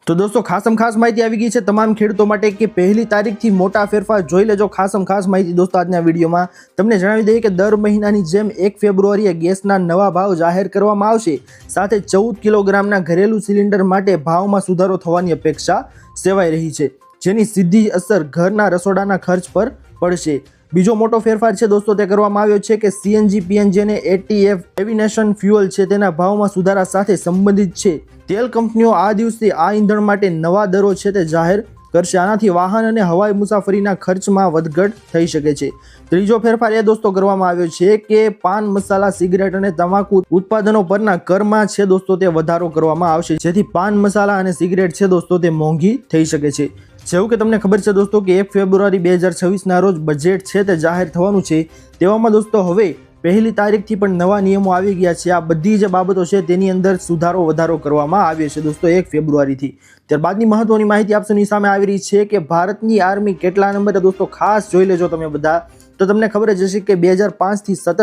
તો દોસ્તો ખાસ માહિતી આવી ગઈ છે તમામ ખેડૂતો માટે કે પહેલી તારીખથી મોટા ફેરફાર જોઈ લેજો. ખાસ માહિતી દોસ્તો આજના વિડીયોમાં તમને જણાવી દઈએ કે દર મહિનાની જેમ 1 ફેબ્રુઆરીએ ગેસના નવા ભાવ જાહેર કરવામાં આવશે. સાથે 14 કિલોગ્રામના ઘરેલું સિલિન્ડર માટે ભાવમાં સુધારો થવાની અપેક્ષા સેવાઈ રહી છે, જેની સીધી અસર ઘરના રસોડાના ખર્ચ પર પડશે. બીજો મોટો ફેરફાર છે દોસ્તો તે કરવામાં આવ્યો છે કે સીએનજી પીએનજી અને એટીએફ એવિએશન ફ્યુઅલ છે તેના ભાવમાં સુધારા સાથે સંબંધિત છે. તેલ કંપનીઓ આ દિવસે આ ઈંધણ માટે નવા દરો છે તે જાહેર કરશે. આનાથી વાહન અને હવાઈ મુસાફરીના ખર્ચમાં વધઘટ થઈ શકે છે. ત્રીજો ફેરફાર એ દોસ્તો કરવામાં આવ્યો છે કે પાન મસાલા, સિગરેટ અને તમાકુ ઉત્પાદનો પરના કરમાં છે દોસ્તો તે વધારો કરવામાં આવશે, જેથી પાન મસાલા અને સિગરેટ છે દોસ્તો તે મોંઘી થઈ શકે છે. જેવું કે તમને ખબર છે દોસ્તો કે 1 ફેબ્રુઆરી 2026ના રોજ બજેટ છે તે જાહેર થવાનું છે. તેવામાં દોસ્તો હવે પહેલી તારીખથી પણ નવા નિયમો આવી ગયા છે. આ બધી જે બાબતો છે તેની અંદર સુધારો વધારો કરવામાં આવ્યો છે દોસ્તો 1 ફેબ્રુઆરીથી. ત્યારબાદની મહત્વની માહિતી આપની સામે આવી રહી છે કે ભારતની આર્મી કેટલા નંબરે દોસ્તો ખાસ જોઈ લેજો તમે બધા. તો તમને ખબર જ હશે કે 2005થી સતત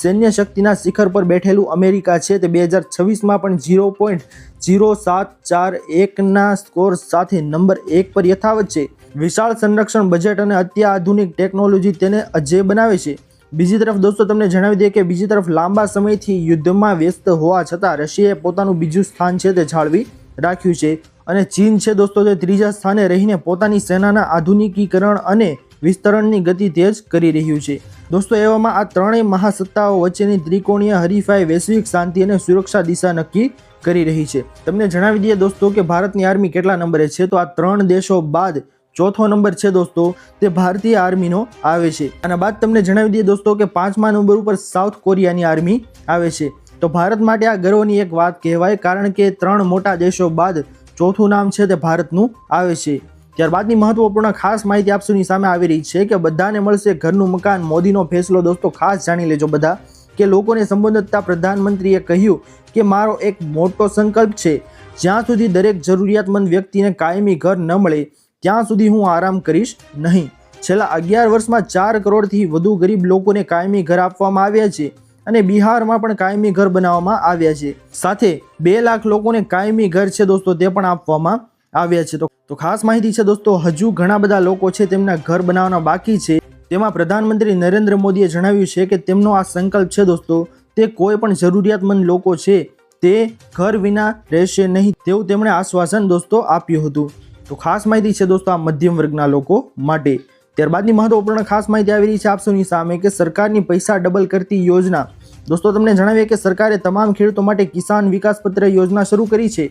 સૈન્ય શક્તિના શિખર પર બેઠેલું અમેરિકા છે તે 2026માં પણ 0.0741ના સ્કોર સાથે નંબર 1 પર યથાવત છે. વિશાળ સંરક્ષણ બજેટ અને અત્યાધુનિક ટેકનોલોજી તેને અજેય બનાવે છે. બીજી તરફ દોસ્તો તમને જણાવી દઈએ કે બીજી તરફ લાંબા સમયથી યુદ્ધમાં વ્યસ્ત હોવા છતાં રશિયાએ પોતાનું બીજું સ્થાન છે તે જાળવી રાખ્યું છે અને ચીન છે દોસ્તો તે ત્રીજા સ્થાને રહીને પોતાની સેનાના આધુનિકીકરણ અને વિસ્તરણની ગતિ તેજ કરી રહ્યું છે. દોસ્તો એવામાં આ ત્રણેય મહાસત્તાઓ વચ્ચેની ત્રિકોણીય હરીફાઈ વૈશ્વિક શાંતિ અને સુરક્ષા દિશા નક્કી કરી રહી છે. તમને જણાવી દઈએ દોસ્તો કે ભારતની આર્મી કેટલા નંબરે છે. તો આ 3 દેશો બાદ ચોથો નંબર છે દોસ્તો તે ભારતીય આર્મીનો આવે છે. અને બાદ તમને જણાવી દઈએ દોસ્તો કે 5મા નંબર ઉપર સાઉથ કોરિયાની આર્મી આવે છે. તો ભારત માટે આ ગર્વની એક વાત કહેવાય, કારણ કે 3 મોટા દેશો બાદ ચોથું નામ છે તે ભારતનું આવે છે. ત્યારબાદની મહત્વપૂર્ણ ખાસ માહિતી આપની સામે આવી રહી છે કે બધાને મળશે ઘરનું મકાન, મોદીનો ફેસલો. દોસ્તો ખાસ જાણી લેજો બધા કે લોકોને સંબોધતા પ્રધાનમંત્રીએ કહ્યું કે મારો એક મોટો સંકલ્પ છે, જ્યાં સુધી દરેક જરૂરિયાતમંદ વ્યક્તિને કાયમી ઘર ન મળે ત્યાં સુધી હું આરામ કરીશ નહીં. છેલ્લા 11 વર્ષમાં 4 કરોડથી વધુ ગરીબ લોકોને કાયમી ઘર આપવામાં આવ્યા છે અને બિહારમાં પણ કાયમી ઘર બનાવવામાં આવ્યા છે. સાથે 2 લાખ લોકોને કાયમી ઘર છે દોસ્તો તે પણ આપવામાં આવ્યા છે. તો ખાસ માહિતી છે દોસ્તો, હજુ ઘણા બધા લોકો છે તેમના ઘર બનાવવાના બાકી છે. તેમાં પ્રધાનમંત્રી નરેન્દ્ર મોદીએ જણાવ્યું છે કે તેમનો આ સંકલ્પ છે દોસ્તો તે કોઈ પણ જરૂરિયાતમંદ લોકો છે તે ઘર વિના રહેશે નહીં તેવું તેમણે આશ્વાસન દોસ્તો આપ્યું હતું. તો ખાસ માહિતી છે દોસ્તો આ મધ્યમ વર્ગના લોકો માટે. ત્યારબાદની મહત્વપૂર્ણ ખાસ માહિતી આવી રહી છે આપની સામે કે સરકારની પૈસા ડબલ કરતી યોજના. દોસ્તો તમને જણાવીએ કે સરકારે તમામ ખેડૂતો માટે કિસાન વિકાસ પત્ર યોજના શરૂ કરી છે.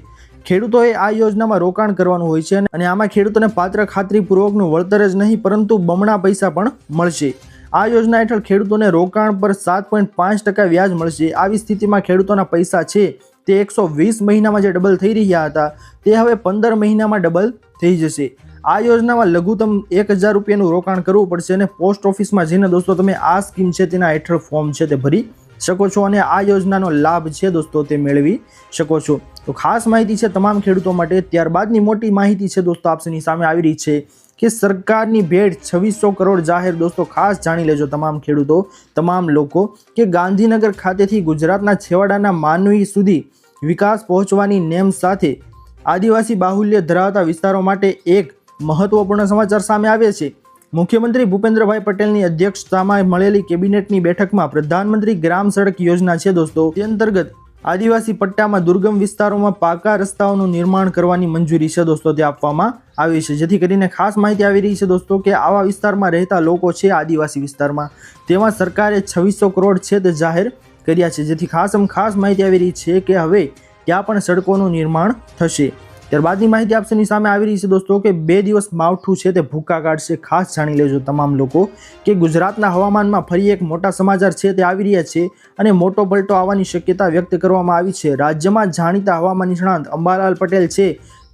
ખેડૂતોએ આ યોજનામાં રોકાણ કરવાનું હોય છે અને આમાં ખેડૂતોને પાત્ર ખાતરીપૂર્વકનું વળતર જ નહીં પરંતુ બમણા પૈસા પણ મળશે. આ યોજના હેઠળ ખેડૂતોને રોકાણ પર 7.5% વ્યાજ મળશે. આવી સ્થિતિમાં ખેડૂતોના પૈસા છે તે 120 મહિનામાં જે ડબલ થઈ રહ્યા હતા તે હવે 15 મહિનામાં ડબલ થઈ જશે. આ યોજનામાં લઘુત્તમ 1000 રૂપિયાનું રોકાણ કરવું પડશે અને પોસ્ટ ઓફિસમાં જઈને દોસ્તો તમે આ સ્કીમ છે તેના હેઠળ ફોર્મ છે તે ભરી શકો છો અને આ યોજનાનો લાભ છે દોસ્તો તે મેળવી શકો છો. તો ખાસ માહિતી છે તમામ ખેડૂતો માટે. ત્યારબાદની મોટી માહિતી છે દોસ્તો આપની સામે આવી રહી છે કે સરકારની ભેટ 2600 કરોડ જાહેર. દોસ્તો ખાસ જાણી લેજો તમામ ખેડૂતો, તમામ લોકો કે ગાંધીનગર ખાતેથી ગુજરાતના છેવાડાના માનવી સુધી વિકાસ પહોંચવાની નેમ સાથે આદિવાસી બાહુલ્ય ધરાવતા વિસ્તારો માટે એક મહત્વપૂર્ણ સમાચાર સામે આવ્યા છે. મુખ્યમંત્રી ભૂપેન્દ્રભાઈ પટેલની અધ્યક્ષતામાં મળેલી કેબિનેટની બેઠકમાં પ્રધાનમંત્રી ગ્રામ સડક યોજના છે દોસ્તો તે અંતર્ગત આદિવાસી પટ્ટામાં દુર્ગમ વિસ્તારોમાં પાકા રસ્તાઓનું નિર્માણ કરવાની મંજૂરી છે દોસ્તો તે આપવામાં આવી છે. જેથી કરીને ખાસ માહિતી આવી રહી છે દોસ્તો કે આવા વિસ્તારમાં રહેતા લોકો છે આદિવાસી વિસ્તારમાં તેમાં સરકારે 2600 કરોડ છે તે જાહેર કર્યા છે. જેથી ખાસ માહિતી આવી રહી છે કે હવે ત્યાં પણ સડકોનું નિર્માણ થશે. ત્યારબાદની માહિતી આપની સામે આવી રહી છે દોસ્તો કે 2 દિવસ માવઠું છે તે ભૂક્કા કાઢશે. ખાસ જાણી લેજો તમામ લોકો કે ગુજરાતના હવામાનમાં ફરી એક મોટા સમાચાર છે તે આવી રહ્યા છે અને મોટો પલટો આવવાની શક્યતા વ્યક્ત કરવામાં આવી છે. રાજ્યમાં જાણીતા હવામાન નિષ્ણાત અંબાલાલ પટેલ છે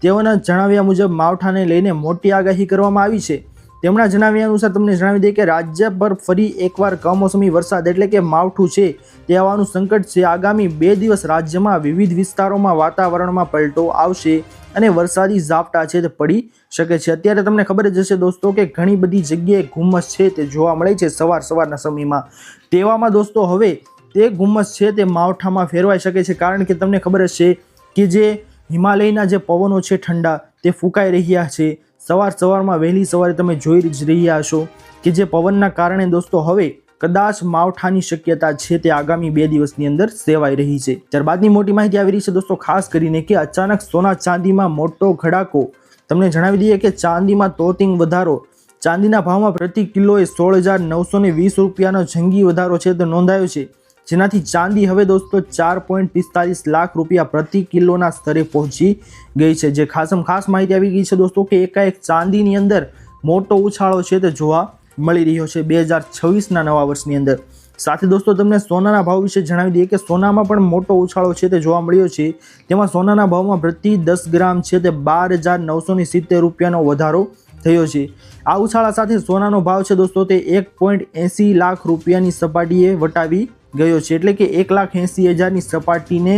તેઓના જણાવ્યા મુજબ માવઠાને લઈને મોટી આગાહી કરવામાં આવી છે. તેમના જણાવ્યા અનુસાર તમને જણાવી દઈએ કે રાજ્ય પર ફરી એકવાર કમોસમી વરસાદ એટલે કે માવઠું છે તે આવવાનું સંકટ છે. આગામી 2 દિવસ રાજ્યમાં વિવિધ વિસ્તારોમાં વાતાવરણમાં પલટો આવશે અને વરસાદી ઝાપટા છે તે પડી શકે છે. અત્યારે તમને ખબર જ હશે દોસ્તો કે ઘણી બધી જગ્યાએ ધુમ્મસ છે તે જોવા મળે છે સવારના સમયમાં. તેવામાં દોસ્તો હવે તે ધુમ્મસ છે તે માવઠામાં ફેરવાઈ શકે છે, કારણ કે તમને ખબર હશે કે જે હિમાલયના જે પવનો છે ઠંડા તે ફૂંકાઈ રહ્યા છે। સવારમાં વહેલી સવારે તમે જોઈ જ રહ્યા હશો કે જે પવનના કારણે દોસ્તો હવે કદાચ માવઠાની શક્યતા છે તે આગામી 2 દિવસની અંદર સેવાઈ રહી છે। ત્યારબાદની મોટી માહિતી આવી રહી છે દોસ્તો, ખાસ કરીને કે અચાનક સોના ચાંદીમાં મોટો ખડાકો। તમને જણાવી દઈએ કે ચાંદીમાં તોતિંગ વધારો। ચાંદીના ભાવમાં પ્રતિ કિલોએ 16,920 રૂપિયાનો જંગી વધારો છે તે નોંધાયો છે, જેનાથી ચાંદી હવે દોસ્તો 4.45 લાખ રૂપિયા પ્રતિ કિલોના સ્તરે પહોંચી ગઈ છે। જે ખાસ માહિતી આવી ગઈ છે દોસ્તો કે એકાએક ચાંદીની અંદર મોટો ઉછાળો છે તે જોવા મળી રહ્યો છે 2026ના નવા વર્ષની અંદર। સાથે દોસ્તો તમને સોનાના ભાવ વિશે જણાવી દઈએ કે સોનામાં પણ મોટો ઉછાળો છે તે જોવા મળ્યો છે। તેમાં સોનાના ભાવમાં પ્રતિ 10 ગ્રામ છે તે 12,970 રૂપિયાનો વધારો થયો છે। આ ઉછાળા સાથે સોનાનો ભાવ છે દોસ્તો તે 1.80 લાખ રૂપિયાની સપાટીએ વટાવી ગયો છે, એટલે કે 1,80,000ની સપાટીને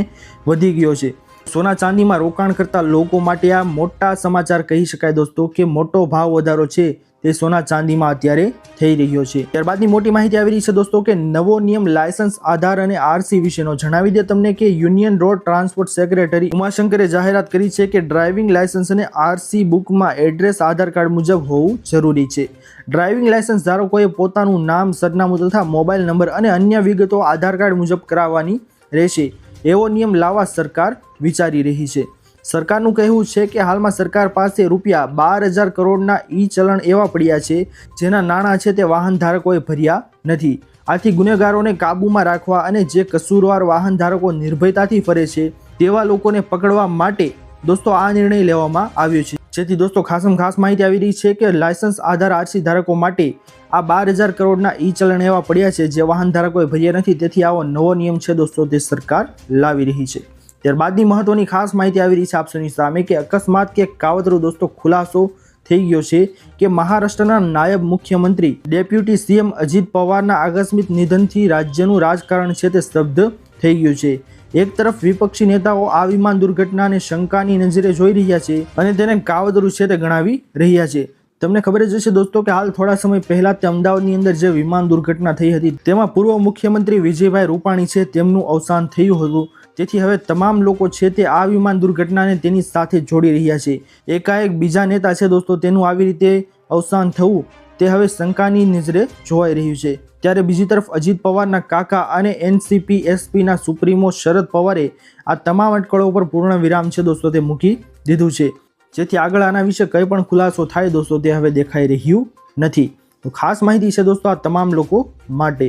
વધી ગયો છે। સોના ચાંદીમાં રોકાણ કરતા લોકો માટે આ મોટા સમાચાર કહી શકાય દોસ્તો કે મોટો ભાવ વધારો છે તે સોના ચાંદીમાં અત્યારે થઈ રહ્યો છે। ત્યારબાદની મોટી માહિતી આવી રહી છે દોસ્તો કે નવો નિયમ લાયસન્સ આધાર અને આરસી વિશેનો જણાવી દે તમને કે યુનિયન રોડ ટ્રાન્સપોર્ટ સેક્રેટરી ઉમાશંકરે જાહેરાત કરી છે કે ડ્રાઇવિંગ લાયસન્સ અને આરસી બુકમાં એડ્રેસ આધાર કાર્ડ મુજબ હોવું જરૂરી છે। ડ્રાઇવિંગ લાયસન્સ ધારકોએ પોતાનું નામ, સરનામું તથા મોબાઈલ નંબર અને અન્ય વિગતો આધાર કાર્ડ મુજબ કરાવવાની રહેશે, એવો નિયમ લાવવા સરકાર વિચારી રહી છે। સરકારનું કહેવું છે કે હાલમાં સરકાર પાસે રૂપિયા 12,000 કરોડના ઈ ચલણ એવા પડ્યા છે જેના નાણાં છે તે વાહન ધારકોએ ભર્યા નથી। આથી ગુનેગારોને કાબૂમાં રાખવા અને જે કસૂરવાર વાહન ધારકો નિર્ભયતાથી ફરે છે તેવા લોકોને પકડવા માટે દોસ્તો આ નિર્ણય લેવામાં આવ્યો છે। જેથી દોસ્તો ખાસ માહિતી આવી રહી છે કે લાયસન્સ આધાર આરસી ધારકો માટે આ 12,000 કરોડના ઈ ચલણ એવા પડ્યા છે જે વાહન ધારકોએ ભર્યા નથી, તેથી આવો નવો નિયમ છે દોસ્તો તે સરકાર લાવી રહી છે। ત્યારબાદની મહત્વની ખાસ માહિતી આવી રહી છે આપસોની સામે કે અકસ્માત કે કાવતરું દોસ્તો ખુલાસો થઈ ગયો છે કે મહારાષ્ટ્રના નાયબ મુખ્યમંત્રી ડેપ્યુટી સીએમ અજીત પવારના આકસ્મિક નિધનથી રાજ્યનું રાજકારણ છે તે સ્તબ્ધ થઈ ગયું છે। એક તરફ વિપક્ષી નેતાઓ આ વિમાન દુર્ઘટનાને શંકાની નજરે જોઈ રહ્યા છે અને તેને કાવતરું છે તે ગણાવી રહ્યા છે। તમને ખબર જ હશે દોસ્તો કે હાલ થોડા સમય પહેલા તે અમદાવાદની અંદર જે વિમાન દુર્ઘટના થઈ હતી તેમાં પૂર્વ મુખ્યમંત્રી વિજયભાઈ રૂપાણી છે તેમનું અવસાન થયું હતું, તેથી હવે તમામ લોકો છે તે આ વિમાન દુર્ઘટનાને તેની સાથે જોડી રહ્યા છે। એકાએક બીજા નેતા છે દોસ્તો તેનું આવી રીતે અવસાન થવું તે હવે શંકાની નજરે જોવાઈ રહ્યું છે। ત્યારે બીજી તરફ અજીત પવારના કાકા અને એનસીપી એસપીના સુપ્રીમો શરદ પવારે આ તમામ અટકળો પર પૂર્ણ વિરામ છે દોસ્તો તે મૂકી દીધું છે, જેથી આગળ આના વિશે કંઈ પણ ખુલાસો થાય દોસ્તો તે હવે દેખાઈ રહ્યું નથી। તો ખાસ માહિતી છે દોસ્તો આ તમામ લોકો માટે।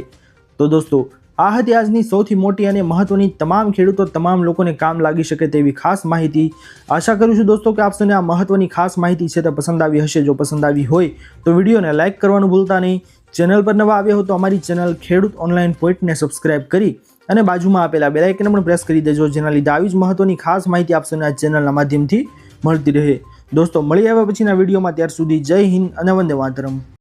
તો દોસ્તો આ હતી આજની સૌથી મોટી અને મહત્વની તમામ ખેડૂતો તમામ લોકોને કામ લાગી શકે તેવી ખાસ માહિતી। આશા કરું છું દોસ્તો કે આપને આ મહત્વની ખાસ માહિતી છે તે પસંદ આવી હશે। જો પસંદ આવી હોય તો વિડીયોને લાઇક કરવાનું ભૂલતા નહીં। ચેનલ પર નવા આવ્યા હો તો અમારી ચેનલ ખેડૂત ઓનલાઈન પોઈન્ટને સબસ્ક્રાઇબ કરી અને બાજુમાં આપેલા બેલ આઇકન પણ પ્રેસ કરી દેજો, જેના લીધે આવી જ મહત્વની ખાસ માહિતી આપને આ ચેનલના માધ્યમથી મળતી રહે। દોસ્તો મળી આવ્યા પછીના વિડીયોમાં, ત્યાર સુધી જય હિન્દ અને વંદે માતરમ।